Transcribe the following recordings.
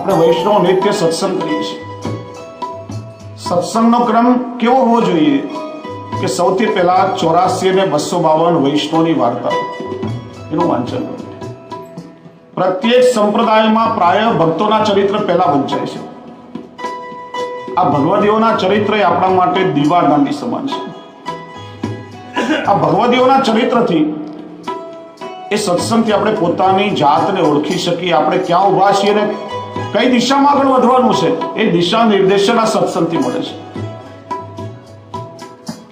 આપણે વૈષ્ણવ નિત્ય સત્સંગ કરીએ છીએ. સત્સંગનો ક્રમ કેવો હોવો જોઈએ કે સૌથી પહેલા 84 અને 252 વૈષ્ણવની વાર્તા એનું વાંચન કરવું. પ્રત્યેક સંપ્રદાયમાં પ્રાય ભક્તોના ચરિત્ર પહેલા વંચાય છે. આ ભગવદીઓના ચરિત્ર એ આપણા માટે દીવાદાંડી સમાન છે. આ ભગવદીઓના ચરિત્રથી એ સત્સંગથી આપણે પોતાની જાતને ઓળખી શકીએ. આપણે ક્યાં ઉભા છીએ ને કઈ દિશામાં આગળ વધવાનું છે એ દિશા નિર્દેશન આ સત્સંગથી મળે છે.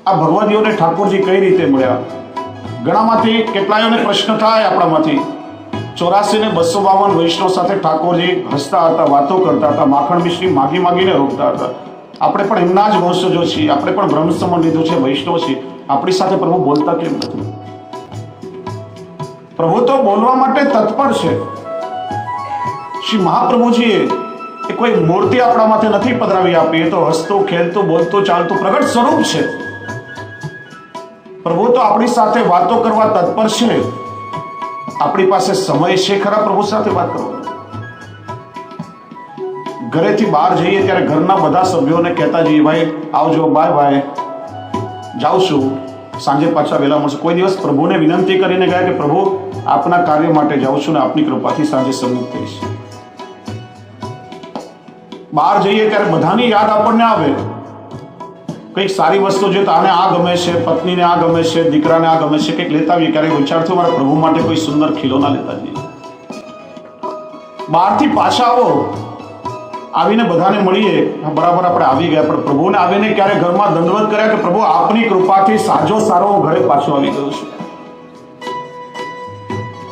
આ ભગવદીઓને ઠાકોરજી કઈ રીતે મળ્યા? ઘણામાંથી કેટલાયોને પ્રશ્ન થાય આપણામાંથી. 84 ને 252 વૈષ્ણવ સાથે ઠાકોરજી હસતા હતા, વાતો કરતા હતા, માખણ મિશ્રી માગી માગીને રોકતા હતા. આપણે પણ એમના જ વંશજો છીએ, આપણે પણ બ્રહ્મ સમાન લીધું છે, વૈષ્ણવ છીએ. આપણી સાથે પ્રભુ બોલતા કેમ નથી? પ્રભુ તો બોલવા માટે તત્પર છે. શ્રી મહાપ્રભુજીએ એ કોઈ મૂર્તિ આપણા માથે નથી પધરાવી આપી. એ તો હસતું, ખેલતું, બોલતું, ચાલતું પ્રગટ સ્વરૂપ છે. પ્રભુ તો આપણી સાથે વાતો કરવા તત્પર છે. આપણી પાસે સમય છે ખરા પ્રભુ સાથે વાત કરવાનો? ઘરેથી બહાર જઈએ ત્યારે ઘરના બધા સભ્યોને કહેતા જઈએ, ભાઈ આવજો, બાય બાય, જાઉં છું, સાંજે પાછા વહેલા મળશે. કોઈ દિવસ પ્રભુને વિનંતી કરીને ગયા કે પ્રભુ આપના કાર્ય માટે જાઉં છું ને આપની કૃપાથી સાંજે સન્મુખ થઈશ? બહાર જઈએ ત્યારે બધાની યાદ આપણને આવે. કંઈક સારી વસ્તુ જોઈએ તો આને આ ગમે છે, પત્નીને આ ગમે છે, દીકરાને આ ગમે છે, કંઈક લેતા આવીએ. ક્યારેક વિચાર થયો મારા પ્રભુ માટે કોઈ સુંદર ખીલોના લેતા જઈએ. બહારથી પાછા આવો, આવીને બધાને મળીએ, બરાબર આપણે આવી ગયા, પણ પ્રભુને આવીને ક્યારે ઘરમાં દંડવત કર્યા કે પ્રભુ આપની કૃપાથી સાજો સારો હું ઘરે પાછો આવી ગયો છું?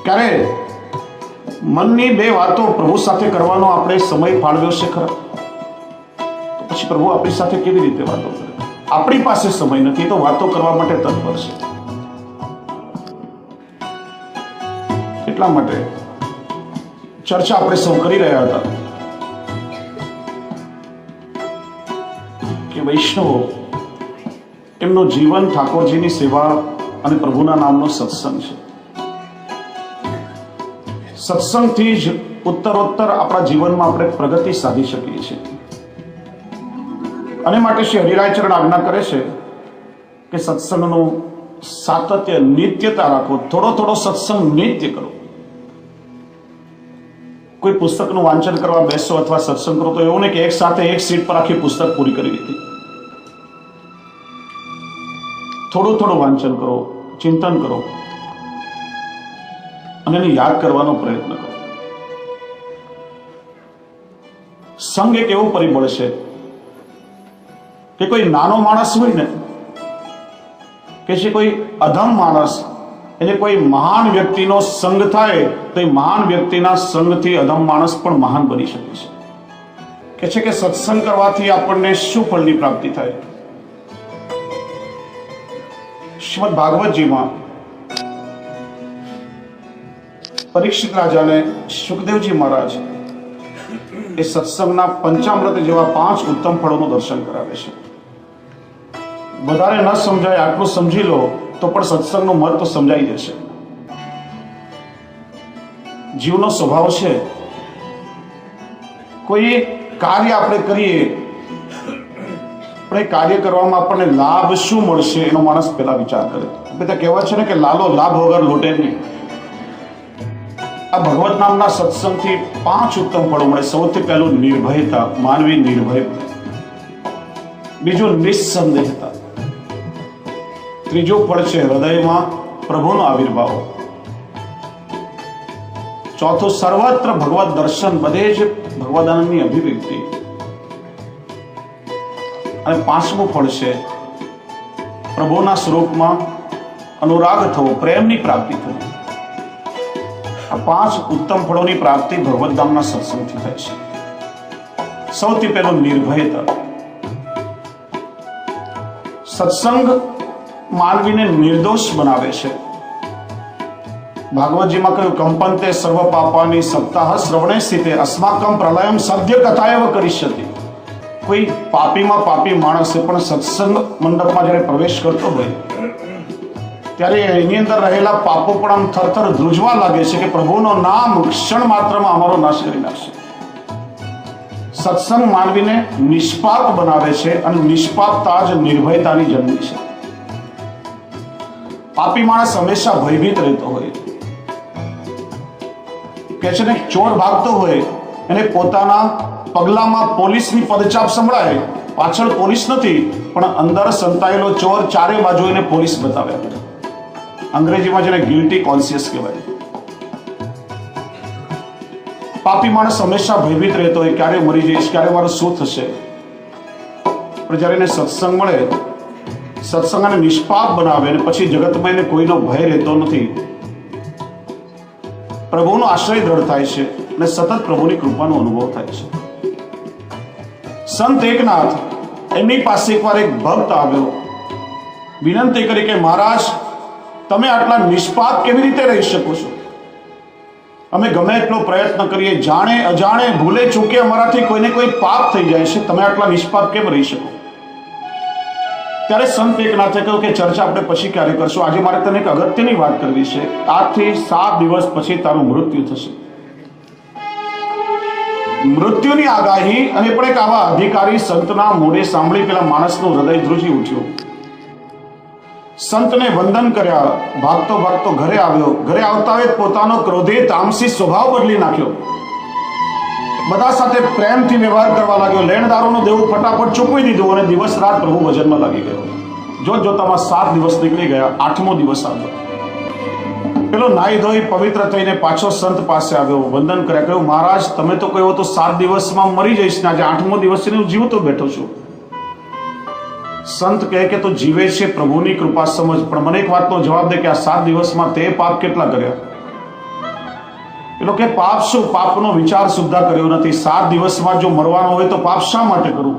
ક્યારે મનની બે વાતો પ્રભુ સાથે કરવાનો આપણે સમય ફાળવ્યો છે ખરા? તો પછી પ્રભુ આપણી સાથે કેવી રીતે વાતો કરે? આપણી પાસે સમય નથી તો વાતો કરવા માટે તત્પર છે. એટલા માટે ચર્ચા આપણે સૌ કરી રહ્યા હતા કે વૈષ્ણવો એમનું જીવન ઠાકોરજીની સેવા અને પ્રભુના નામનો સત્સંગ છે. સત્સંગથી જ ઉત્તરોત્તર આપણા જીવનમાં આપણે પ્રગતિ સાધી શકીએ છીએ. અને માટે શ્રી હરિરાયચરણ આજ્ઞા કરે છે કે સત્સંગનું સાતત્ય, નિત્યતા રાખો. થોડો થોડો સત્સંગ નિત્ય કરો. કોઈ પુસ્તકનું વાંચન કરવા બેસો અથવા સત્સંગ કરો તો એવું નહીં કે એક સાથે એક સીટ પર આખી પુસ્તક પૂરી કરી દીધી. થોડું થોડું વાંચન કરો, ચિંતન કરો અને એને યાદ કરવાનો પ્રયત્ન કરો. સંગ એક એવું પરિબળ છે કે કોઈ નાનો માણસ હોય ને કે જે કોઈ અધમ માણસ, એને કોઈ મહાન વ્યક્તિનો સંગ થાય તો એ મહાન વ્યક્તિના સંગથી અધમ માણસ પણ મહાન બની શકે છે. કે છે કે સત્સંગ કરવાથી આપણને શું ફળની પ્રાપ્તિ થાય? શ્રીમદ ભાગવતજીમાં પરીક્ષિત રાજાને સુખદેવજી મહારાજ એ સત્સંગના પંચામૃત જેવા 5 ઉત્તમ ફળોનું દર્શન કરાવે છે. વધારે ન સમજાય આટલું સમજી લો તો પણ સત્સંગનું મહત્વ સમજાઈ જશે. જીવનો સ્વભાવ છે કોઈ કાર્ય આપણે કરીએ પણ એ કાર્ય કરવામાં આપણને લાભ શું મળશે એનો માણસ પહેલા વિચાર કરે. બધા કહેવાય છે ને કે લાલો લાભ વગર લૂંટે નહીં. આ ભગવત નામના સત્સંગથી 5 ઉત્તમ ફળો મળે. સૌથી પહેલું નિર્ભયતા, માનવી નિર્ભય. બીજું નિસ્સંદેહતા. ત્રીજું ફળ છે હૃદયમાં પ્રભુનો આવિર્ભાવ. ચોથું સર્વત્ર ભગવત દર્શન, બધે જ ભગવદાનંદની અભિવ્યક્તિ. અને 5મું ફળ છે પ્રભુના સ્વરૂપમાં અનુરાગ થવો, પ્રેમની પ્રાપ્તિ થવી. આ 5 ઉત્તમ ફળોની પ્રાપ્તિ ભગવત ધામના સત્સંગથી થાય છે. સૌથી પહેલું નિર્ભયતા. સત્સંગ માનવીને નિર્દોષ બનાવે છે. ભાગવતજીમાં કહ્યું કંપંતે સર્વ પાપાની સપ્તાહ શ્રવણે સ્થિતે અસ્માકમ પ્રલયમ સદ્ય કથાએવ કરીષ્યતિ. કોઈ પાપીમાં પાપી માણસ પણ સત્સંગ મંડપમાં જ્યારે પ્રવેશ કરતો હોય ત્યારે એની અંદર રહેલા પાપો પણ આમ થરથર ધ્રુજવા લાગે છે કે પ્રભુનો નામ ક્ષણ માત્રમાં અમારો નાશ કરી નાખશે. સત્સંગ માનવીને નિષ્પાપ બનાવે છે અને નિષ્પાપતા જ નિર્ભયતાની જન્મ છે. પાપી માણસ હંમેશા ભયભીત રહેતો હોય. કે છે ને, ચોર ભાગતો હોય અને પોતાના પગલામાં પોલીસની પદચાપ સંભળાય, પાછળ પોલીસ નથી પણ અંદર સંતાયેલો ચોર ચારે બાજુ એને પોલીસ બતાવે. અંગ્રેજીમાં જેને ગિલ્ટી કોન્શિયસ કહેવાય. પાપી માણસ હંમેશા ભયભીત રહેતો હોય, ક્યારે મરી જઈશ, ક્યારે મારું શું થશે. પણ જ્યારે એને સત્સંગ મળે, સત્સંગ અને નિષ્પાપ બનાવે અને પછી જગતમાં એને કોઈનો ભય રહેતો નથી. પ્રભુનો આશ્રય દ્રઢ થાય છે અને સતત પ્રભુની કૃપાનો અનુભવ થાય છે. સંત એકનાથ, એમની પાસે એકવાર એક ભક્ત આવ્યો, વિનંતી કરી કે મહારાજ, તમે આટલા નિષ્પાપ કેવી રીતે રહી શકો છો? અમે ગમે એટલો પ્રયત્ન કરીએ, જાણે અજાણે ભૂલે ચૂકે અમારાથી કોઈને કોઈ પાપ થઈ જાય છે, તમે આટલા નિષ્પાપ કેમ રહી શકો? ત્યારે સંત એકનાથે કહ્યું કે ચર્ચા આપણે પછી ક્યારે કરશું, આજે મારે તને એક અગત્યની વાત કરવી છે. આજથી 7 દિવસ પછી તારું મૃત્યુ થશે. મૃત્યુની આગાહી અને પણ એક આવા અધિકારી સંતના મોઢે સાંભળી પેલા માણસનું હૃદય ધ્રુજી ઉઠ્યું. સંતને વંદન કર્યા, ભાગતો ભાગતો ઘરે આવ્યો. ઘરે આવતા જ પોતાનો ક્રોધી તામસી સ્વભાવ બદલી નાખ્યો. બધા સાથે પ્રેમથી વ્યવહાર કરવા લાગ્યો. લેણદારોનું દેવું ફટાફટ ચૂકવી દીધું અને દિવસ રાત પ્રભુ ભજનમાં લાગી ગયો. જોતામાં 7 દિવસ નીકળી ગયા. 8મો દિવસ આવ્યો. પેલો નાઈ ધોઈ પવિત્ર થઈને પાછો સંત પાસે આવ્યો, વંદન કર્યા, કહ્યું મહારાજ, તમે તો કહ્યું તો 7 દિવસમાં મરી જઈશ ને આજે 8મો દિવસ છે, હું જીવતો બેઠો છું. સંત કહે કે તું જીવે છે પ્રભુની કૃપા સમજ, પણ મને એક વાતનો જવાબ દે કે આ 7 દિવસમાં તે પાપ કેટલા કર્યા? પેલો કે પાપ શું, પાપનો વિચાર સુદ્ધા કર્યો નથી. 7 દિવસમાં જો મરવાનો હોય તો પાપ શા માટે કરવું?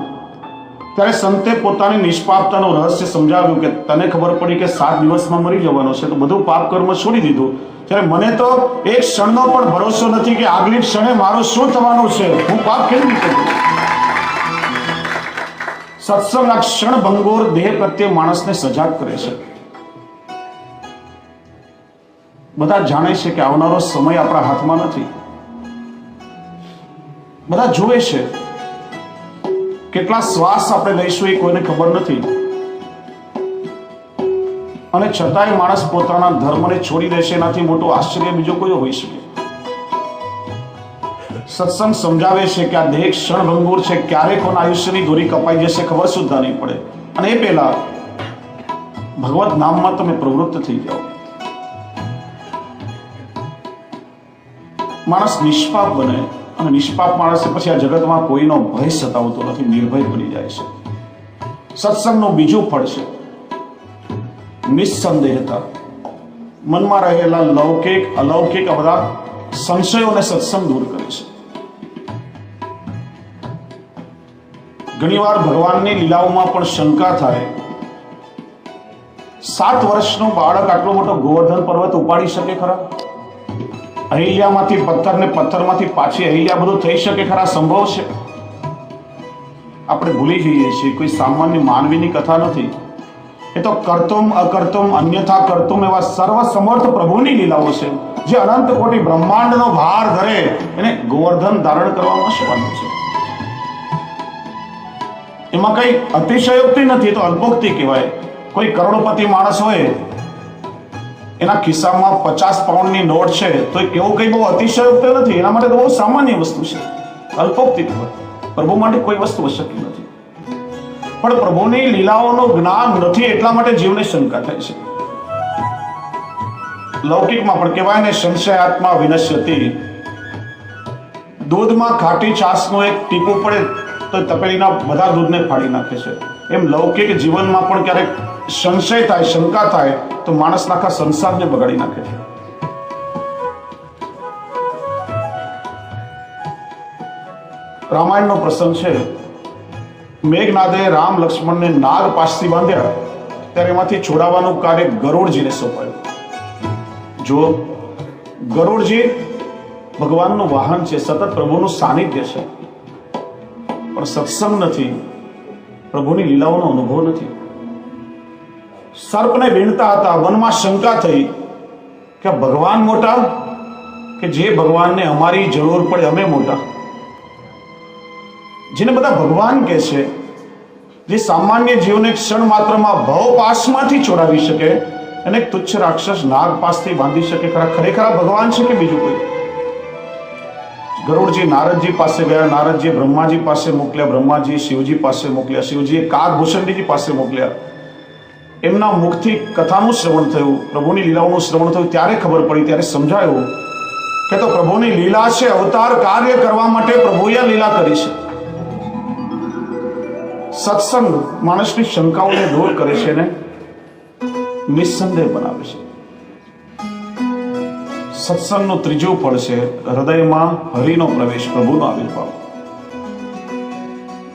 ત્યારે સંતે પોતાની નિષ્પાપતાનું રહસ્ય સમજાવ્યું કે તને ખબર પડી કે 7 દિવસમાં મરી જવાનો છે તો બધું પાપ કર્મ છોડી દીધું. ત્યારે મને તો એક ક્ષણનો પણ ભરોસો નથી કે આગલી ક્ષણે મારું શું થવાનું છે, હું પાપ કેવી રીતે કરું? સત્સંગ આ ક્ષણ ભંગોર દેહ પ્રત્યે માણસને સજાગ કરે છે. બધા જાણે છે કે આવનારો સમય આપણા હાથમાં નથી. બધા જોવે છે કેટલા શ્વાસ આપણે લઈશું એ કોઈને ખબર નથી. અને છતાંય માણસ પોતાના ધર્મને છોડી દેશે, એનાથી મોટું આશ્ચર્ય બીજો કોઈ હોઈ શકે. સત્સંગ સમજાવે છે કે આ દેહ ક્ષણભંગુર છે, ક્યારે કોના આયુષ્યની દોરી કપાઈ જશે ખબર સુદ્ધા નહીં પડે. અને એ પહેલા ભગવત નામમાં તમે પ્રવૃત્ત થઈ જાઓ. માણસ નિષ્પાપ બને અને નિષ્પાપ માણસ પછી આ જગતમાં કોઈનો ભય સતાવતો નથી, નિર્ભય બની જાય છે. સત્સંગનું બીજું ફળ છે નિસ્સંદેહતા. મનમાં રહેલા લૌકિક અલૌકિક આ બધા સંશયોને સત્સંગ દૂર કરે છે. ઘણીવાર ભગવાનની લીલાઓમાં પણ શંકા થાય. 7 વર્ષનું બાળક આટલો મોટો ગોવર્ધન પર્વત ઉપાડી શકે ખરા? અહિલ્યામાંથી પથ્થર ને પથ્થરમાંથી પાછી અહિલ્યા, બધું થઈ શકે ખરા? સંભવ છે? આપણે ભૂલી જઈએ છીએ કોઈ સામાન્ય માનવીની કથા નથી. એ તો કર્તુમ અકર્તુમ અન્યથા કર્તુમ એવા સર્વસમર્થ પ્રભુની લીલાઓ છે. જે અનંત કોટી બ્રહ્માંડનો ભાર ધરે એને ગોવર્ધન ધારણ કરવામાં શું વાંધો છે? એમાં કઈ અતિશયોક્તિ નથી, તો અલ્પોક્તિ કહેવાય. કોઈ કરોડપતિ માણસ હોય, એના ખિસ્સામાં 50 પાઉન્ડની નોટ છે તો કેવું કઈ બહુ અતિશયોક્તિ નથી. એના માટે તો બહુ સામાન્ય વસ્તુ છે, અલ્પોક્તિ કહેવાય. પ્રભુ માટે કોઈ વસ્તુ અશક્ય નથી. પણ પ્રભુની લીલાઓનું જ્ઞાન નથી એટલા માટે જીવને શંકા થાય છે. લૌકિકમાં પણ કહેવાય ને, સંશયાત્મા વિનશ્યતિ. દૂધમાં ખાટી છાશનું એક ટીપું પડે તો તપેલીના બધા દૂધને ફાડી નાખે છે. એમ લૌકિક જીવનમાં પણ ક્યારેક સંશય થાય, શંકા થાય તો માણસના આખા સંસારને બગાડી નાખે છે. રામાયણનો પ્રસંગ છે. મેઘનાદે રામ લક્ષ્મણને નાગ પાસથી બાંધ્યા ત્યારે એમાંથી છોડાવવાનું કાર્ય ગરુડજીને સોંપાયું. જો ગરુડજી ભગવાનનું વાહન છે, સતત પ્રભુનું સાનિધ્ય છે, પણ સત્સંગ નથી, પ્રભુની લીલાઓનો અનુભવ નથી. સર્પને વીણતા હતા, વનમાં શંકા થઈ કે ભગવાન મોટા કે જે ભગવાનને અમારી જરૂર પડે અમે મોટા? જેને બધા ભગવાન કહે છે, જે સામાન્ય જીવને ક્ષણ માત્રમાં ભવપાશમાંથી છોડાવી શકે અને એક તુચ્છ રાક્ષસ નાગ પાસથી બાંધી શકે, ખરેખર આ ભગવાન છે કે બીજું કોઈ? ગરુડજી નારદજી પાસે ગયા, નારદજી બ્રહ્માજી પાસે મોકલ્યા, બ્રહ્માજી શિવજી પાસે મોકલ્યા, શિવજીએ કાગભૂષણજીજી પાસે મોકલ્યા. એમના મુખથી કથાનું શ્રવણ થયું, પ્રભુની લીલાઓનું શ્રવણ થયું, ત્યારે ખબર પડી, ત્યારે સમજાયું કે તો પ્રભુની લીલા છે, અવતાર કાર્ય કરવા માટે પ્રભુએ આ લીલા કરી છે. સત્સંગ માણસની શંકાઓને દૂર કરે છે ને નિસ્સંદેહ બનાવે છે. સત્સંગનું ત્રીજું ફળ છે હૃદયમાં હરિનો પ્રવેશ, પ્રભુનો આવિર્ભાવ.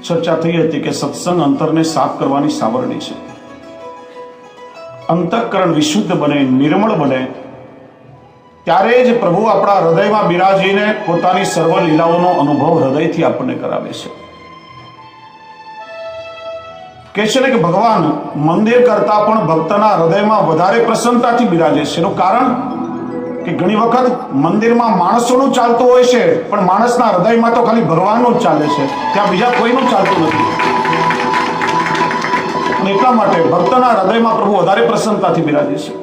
ચર્ચા થઈ હતી કે સત્સંગ અંતરને સાફ કરવાની સાવરણી છે. અંતઃકરણ વિશુદ્ધ બને, નિર્મળ બને, ત્યારે જ પ્રભુ આપણા હૃદયમાં બિરાજીને પોતાની સર્વ લીલાઓનો અનુભવ હૃદયથી આપણને કરાવે છે. કહે છે ને કે ભગવાન મંદિર કરતા પણ ભક્તના હૃદયમાં વધારે પ્રસન્નતાથી બિરાજે છે. એનું કારણ કે ઘણી વખત મંદિરમાં માણસોનું ચાલતું હોય છે, પણ માણસના હૃદયમાં તો ખાલી ભગવાનનું જ ચાલે છે, ત્યાં બીજા કોઈનું ચાલતું નથી. અને એટલા માટે ભક્તના હૃદયમાં પ્રભુ વધારે પ્રસન્નતાથી બિરાજે છે.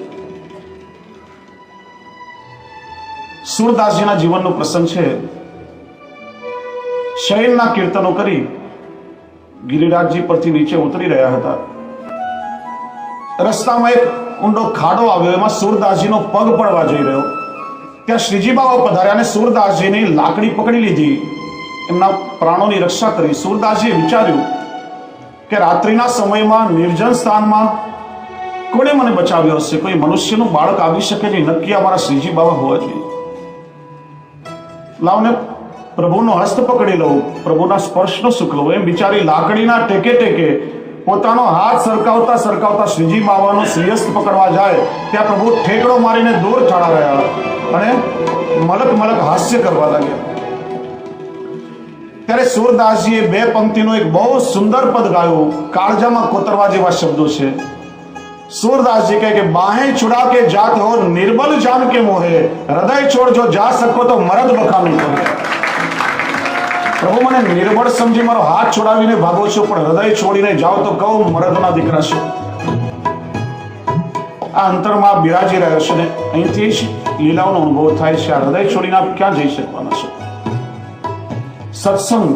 સુરદાસજીના જીવનનો પ્રસંગ છે. શયનના કીર્તનો કરી ગિરિરાજજી પરથી નીચે ઉતરી રહ્યા હતા. રસ્તામાં એક ઊંડો ખાડો આવ્યો, એમાં સુરદાસજીનો પગ પડવા જઈ રહ્યો. ત્યાં શ્રીજી બાબા પધાર્યા અને સુરદાસજીની લાકડી પકડી લીધી, એમના પ્રાણોની રક્ષા કરી. સુરદાસજીએ વિચાર્યું કે રાત્રિના સમયમાં નિર્જન સ્થાનમાં કોણે મને બચાવ્યો હશે? કોઈ મનુષ્યનું બાળક આવી શકે નહીં, નક્કી અમારા શ્રીજી બાબા હોવા જોઈએ. લાવને પ્રભુનો હસ્ત પકડી લઉં, પ્રભુના સ્પર્શનો સુખ લઉં, એમ વિચારી લાકડીના ટેકે ટેકે પોતાનો હાથ સરકાવતા સરકાવતા શ્રીજી બાબાનો શ્રીહસ્ત પકડવા જાય, ત્યાં પ્રભુ ઠેકડો મારીને દૂર ઠાડા રહ્યા અને મલક મલક હાસ્ય કરવા લાગ્યા. ત્યારે સુરદાસજીએ બે પંક્તિનો એક બહુ સુંદર પદ ગાયું, કાળજામાં કોતરવા જેવા શબ્દો છે. सूरदास जी कहे कि बाहें छुड़ा के जात हो निर्बल जान के मोहे, हृदय छोड़ जो जा सको तो मरद बखानी करे. प्रभु મને નિર્બળ સમજી મારો હાથ છોડાવીને ભાગો છો, પણ હૃદય છોડીને જાઓ તો કહું મરદના દીકરા છો. આ અંતરમાં બિરાજી રહ્યો છે ને અહીંથી જ લીલાઓનો અનુભવ થાય છે. આ હૃદય છોડીને આપ ક્યાં જઈ શકવાના છો? સત્સંગ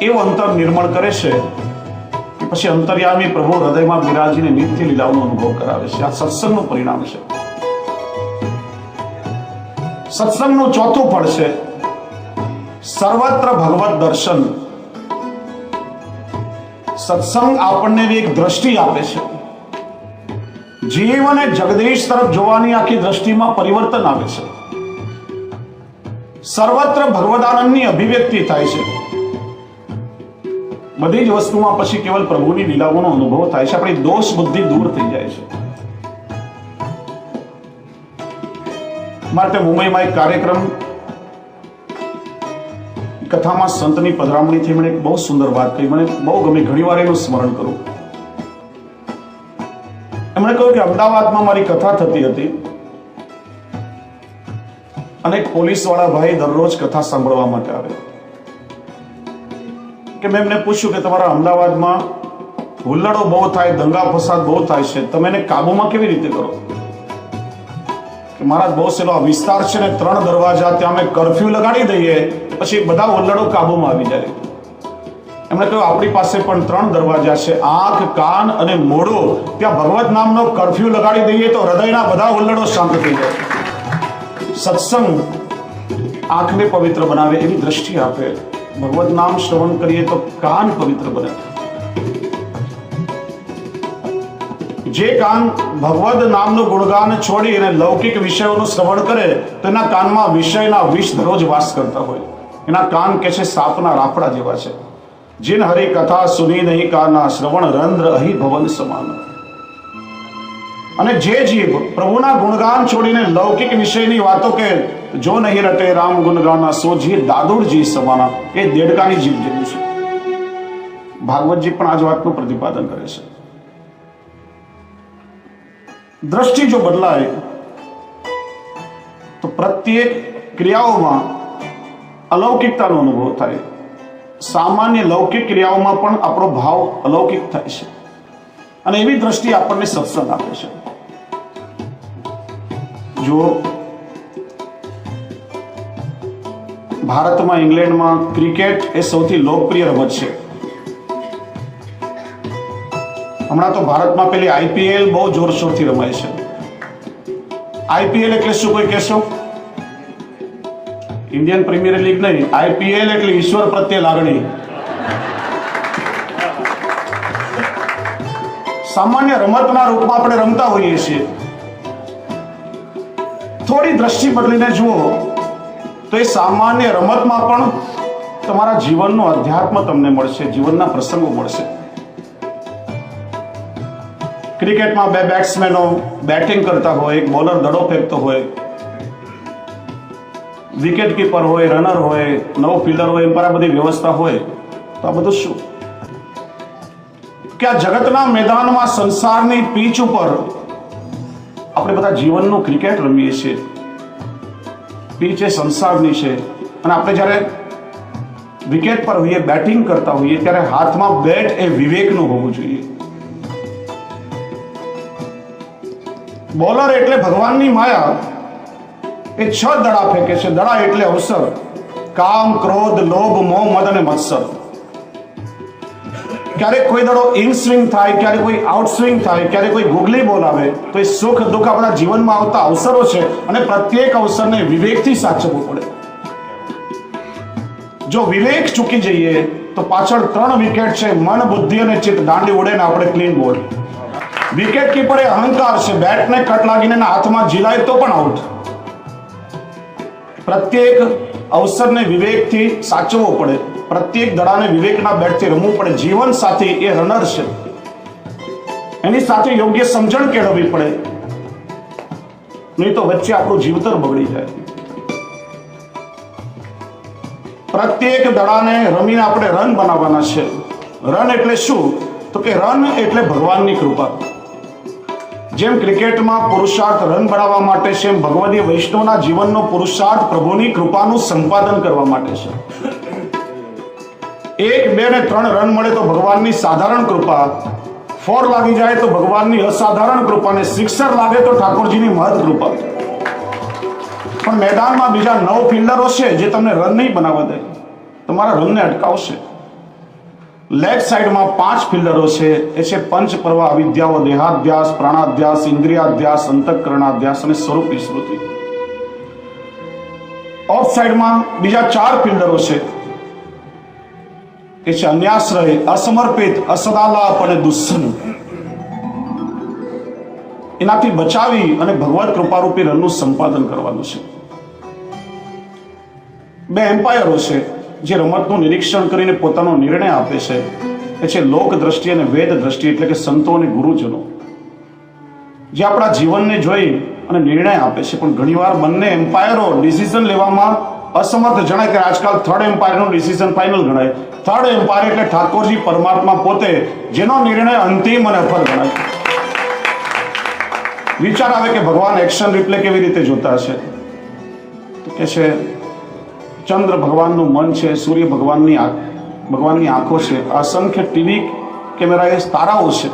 એવું અંતર નિર્મળ કરે છે કે પછી અંતર્યામી પ્રભુ હૃદયમાં બિરાજીને નિત્ય લીલાઓનો અનુભવ કરાવે છે. આ સત્સંગનું પરિણામ છે. સત્સંગનું ચોથું ફળ છે સર્વત્ર ભગવત દર્શન. સત્સંગ આપણને એક દ્રષ્ટિ આપે છે. જીવ અને જગદીશ તરફ જોવાની આખી દ્રષ્ટિમાં પરિવર્તન આવે છે. સર્વત્ર ભગવદાનંદની અભિવ્યક્તિ થાય છે. બધી જ વસ્તુમાં પછી કેવલ પ્રભુની લીલાઓનો અનુભવ થાય છે. આપણી દોષ બુદ્ધિ દૂર થઈ જાય છે. માટે મુંબઈમાં એક કાર્યક્રમ કથામાં સંતની પધરામણીથી મને એક બહુ સુંદર વાત કહી, મને બહુ ગમી, ઘણી વાર એનું સ્મરણ કરું. એમણે કહ્યું કે અમદાવાદમાં મારી કથા થતી હતી અને એક પોલીસ વાળા ભાઈ દરરોજ કથા સાંભળવા માટે આવે કે મેં એમને પૂછ્યું કે તમારા અમદાવાદમાં હુલ્લડો બહુ થાય, દંગા ફસાદ બહુ થાય છે, તમે એને કાબુમાં કેવી રીતે કરો? કે મારા બહુ સેલો વિસ્તાર છે ને 3 દરવાજા, ત્યાં અમે કર્ફ્યુ લગાડી દઈએ, પછી બધા હુલ્લડો કાબુમાં આવી જાય. એમણે કહ્યું આપણી પાસે પણ 3 દરવાજા છે, આંખ, કાન અને મોઢું. ત્યાં ભગવત નામનો કર્ફ્યુ લગાડી દઈએ તો હૃદયના બધા હુલ્લડો શાંત થઈ જાય. સત્સંગ આંખને પવિત્ર બનાવે, એવી દ્રષ્ટિ આપે. ભગવત નામ શ્રવણ કરીએ તો કાન પવિત્ર બને. જે કાન ભગવદ નામનું ગુણગાન છોડી અને લૌકિક વિષયોનું શ્રવણ કરે તો એના કાનમાં વિષયના વિષ દરરોજ વાસ કરતા હોય. એના કાન કે છે સાપના રાફડા જેવા છે. जिन हरि कथा सुनी नहीं काना, श्रवण रंध्र अहि भवन સમાન. અને જે જીવ પ્રભુના ગુણગાન છોડીને લૌકિક વિષયની વાતો કે જો નહીં રટે રામ ગુણગાના, સો જી દાદુડજી સમાના, એ દેડકાની જીવ જેવું છે. ભાગવતજી પણ આ જ વાતનું પ્રતિપાદન કરે છે. દ્રષ્ટિ જો બદલાય તો પ્રત્યેક ક્રિયાઓમાં અલૌકિકતાનો અનુભવ થાય. સામાન્ય લૌકિક ક્રિયાઓમાં પણ આપણો ભાવ અલૌકિક થાય છે, અને એવી દ્રષ્ટિ આપણને સત્સંગ આપે છે. જો ભારતમાં, ઇંગ્લેન્ડમાં ક્રિકેટ એ સૌથી લોકપ્રિય રમત છે. હમણાં તો ભારતમાં પેલી આઈપીએલ બહુ જોરશોરથી રમાય છે. આઈપીએલ એટલે શું, કોઈ કહેશો? ઇન્ડિયન પ્રીમિયર લીગ નહીં, આઈપીએલ એટલે ઈશ્વર પ્રત્યે લાગણી. સામાન્ય રમતના રૂપમાં આપણે રમતા હોઈએ છીએ. થોડી દ્રષ્ટિ બદલીને જુઓ તો એ સામાન્ય રમતમાં પણ તમારા જીવનનો અધ્યાત્મ તમને મળશે, જીવનના પ્રસંગો મળશે. ક્રિકેટમાં બે બેટ્સમેનો બેટિંગ કરતા હોય, એક બોલર દડો ફેંકતો હોય, વિકેટ કીપર હોય, રનર હોય, નવો ફિલ્ડર હોય, એમ પર આ બધી વ્યવસ્થા હોય. તો આ બધું શું કે આ જગતના મેદાનમાં, સંસારની પીચ ઉપર આપણે બધા જીવનનું ક્રિકેટ રમીએ છીએ. પીચ એ સંસારની છે, અને આપણે જ્યારે વિકેટ પર હોઈએ, બેટિંગ કરતા હોઈએ, ત્યારે હાથમાં બેટ એ વિવેકનું હોવું જોઈએ. બોલર એટલે ભગવાનની માયા, એ 6 દડા ફેંકે છે. દડા એટલે અવસર, કામ, ક્રોધ, લોભ, મોહ, મદ અને મત્સર. ક્યારેક કોઈ દડો ઇન સ્વિંગ થાય, ક્યારેક કોઈ આઉટ સ્વિંગ થાય, ક્યારેક કોઈ ગુગલી બોલ આવે. તો એ સુખ દુઃખ આપણા જીવનમાં આવતા અવસરો છે, અને પ્રત્યેક અવસરને વિવેકથી સાચવવું પડે. જો વિવેક ચૂકી જઈએ તો પાછળ 3 વિકેટ છે, મન, બુદ્ધિ અને ચિત્ત, દાંડી ઉડે ને આપણે ક્લીન બોલ. વિકેટ કીપર એ અહંકાર છે, બેટને કટ લાગીને હાથમાં ઝીલાય તો પણ આઉટ. પ્રત્યેક અવસરને વિવેકથી સાચવવો પડે, પ્રત્યેક દડાને વિવેકના બેટથી રમવું પડે. જીવન સાથી એ રનર છે, એની સાથે યોગ્ય સમજણ કેળવવી પડે, નહીં તો વચ્ચે આપણું જીવતર બગડી જાય. પ્રત્યેક દડાને રમીને આપણે રન બનાવવાના છે. રન એટલે શું? તો કે રન એટલે ભગવાનની કૃપા. જેમ ક્રિકેટમાં પુરુષાર્થ રન બનાવવા માટે છે, એમ ભગવદીય વૈષ્ણવના જીવનનો પુરુષાર્થ પ્રભુની કૃપાનું સંપાદન કરવા માટે છે. 1, 2 ને 3 રન મળે તો ભગવાનની સાધારણ કૃપા, 4 લાગી જાય તો ભગવાનની અસાધારણ કૃપા, ને 6 લાગે તો ઠાકોરજીની મહદ કૃપા. પણ મેદાનમાં બીજા 9 ફિલ્ડરો છે જે તમને રન નહીં બનાવવા દે, તમારા રનને અટકાવશે. લેગ સાઈડમાં 5 ફિલ્ડરો છે, એ છે પંચ પ્રવાહ અવિદ્યાઓ, દેહાધ્યાસ, પ્રાણાધ્યાસ, ઇન્દ્રિયાધ્યાસ, અંતઃકરણાધ્યાસ અને સ્વરૂપી સ્મૃતિ. ઓફ સાઈડમાં બીજા 4 ફિલ્ડરો છે, એ છે અન્યાશ્રય, અસમર્પિત, અસદાલાપ અને દુસ્સન. એનાથી બચાવી અને ભગવત કૃપારૂપી રનનું સંપાદન કરવાનું છે. 2 એમ્પાયરો છે જે રમતનું નિરીક્ષણ કરીને પોતાનો નિર્ણય આપે છે, એ છે લોક દ્રષ્ટિ અને વેદ દ્રષ્ટિ, એટલે કે સંતો અને ગુરુજનો, જે આપણા જીવનને જોઈ અને નિર્ણય આપે છે. પણ ઘણીવાર બંને એમ્પાયરો ડિસિઝન લેવામાં અસમર્થ જણાય, કે આજકાલ 3rd એમ્પાયરનું ડિસિઝન ફાઇનલ ગણાય. 3rd એમ્પાયર એટલે ઠાકોરજી પરમાત્મા પોતે, જેનો નિર્ણય અંતિમ અને અફર ગણાય. વિચાર આવે કે ભગવાન એક્શન રિપ્લે કેવી રીતે જોતા છે? તો કે છે ચંદ્ર ભગવાનનું મન છે, સૂર્ય ભગવાનની આંખો છે, અસંખ્ય ટીવી કેમેરા એ તારાઓ છે,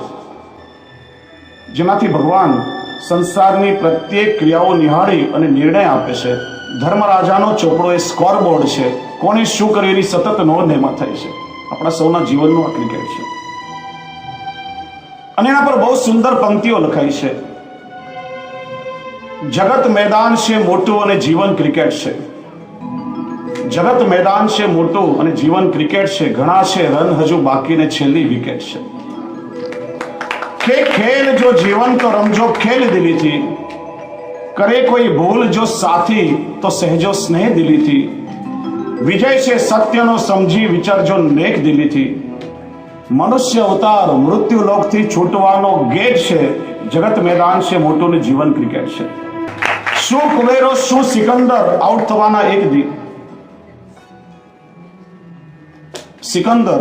જેનાથી ભગવાન સંસારની પ્રત્યેક ક્રિયાઓ નિહાળી અને નિર્ણય આપે છે. ધર્મરાજાનો ચોપડો એ સ્કોરબોર્ડ છે, કોણે શું કર્યું એની સતત નોંધ એમાં થાય છે. આપણા સૌના જીવનનું આ ક્રિકેટ છે, અને એના પર બહુ સુંદર પંક્તિઓ લખાઈ છે. જગત મેદાન છે મોટું અને જીવન ક્રિકેટ છે. જગત મેદાન છે મોટું અને જીવન ક્રિકેટ છે. ઘણા છે રન હજુ બાકી ને છેલ્લી વિકેટ છે. કે ખેલ જો જીવન તો રમજો ખેલ દિલીથી, કરે કોઈ ભૂલ જો સાથી તો સહેજો સ્નેહ દિલીથી. વિજય છે સત્યનો સમજી વિચારજો નેક દિલીથી. મનુષ્ય અવતાર મૃત્યુ લોકથી છૂટવાનો ગેટ છે. જગત મેદાન છે મોટું ને જીવન ક્રિકેટ છે. શું કુબેરો શું સિકંદર આઉટ થવાના એક દી. સિકંદર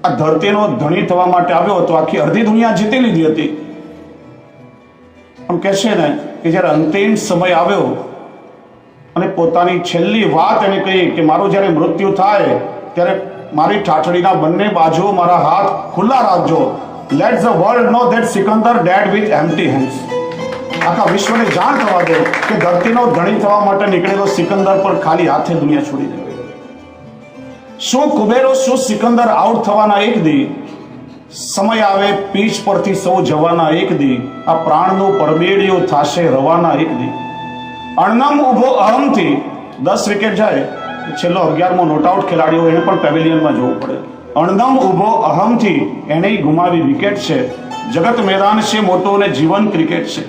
આ ધરતીનો ધણી થવા માટે આવ્યો હતો, આખી અડધી દુનિયા જીતી લીધી હતી. પણ કહે છે ને કે જ્યારે અંતિમ સમય આવ્યો અને પોતાની છેલ્લી વાત એને કહી કે મારું જ્યારે મૃત્યુ થાય ત્યારે મારી ઠાઠડીના બંને બાજુ મારા હાથ ખુલ્લા રાખજો. Let the world know that Sikandar dead with empty hands. આખા વિશ્વને જાણ થવા દો કે ધરતીનો ધણી થવા માટે નીકળેલો સિકંદર પર ખાલી હાથે દુનિયા છોડી દે. શું કુબેરો શું સિકંદર આઉટ થવાના એક દી, સમય આવે પીચ પરથી સૌ જવાના એક દી, આ પ્રાણનું પરબેડિયું થાશે રવાના એક દી. અણનમ ઉભો અહમથી 10 વિકેટ જાય, છેલ્લો 11મો નોટ આઉટ ખેલાડીઓ એને પણ પેવેલિયનમાં જવું પડે. અણનમ ઉભો અહમથી એને ગુમાવી વિકેટ છે. જગત મેદાન છે મોટું અને જીવન ક્રિકેટ છે.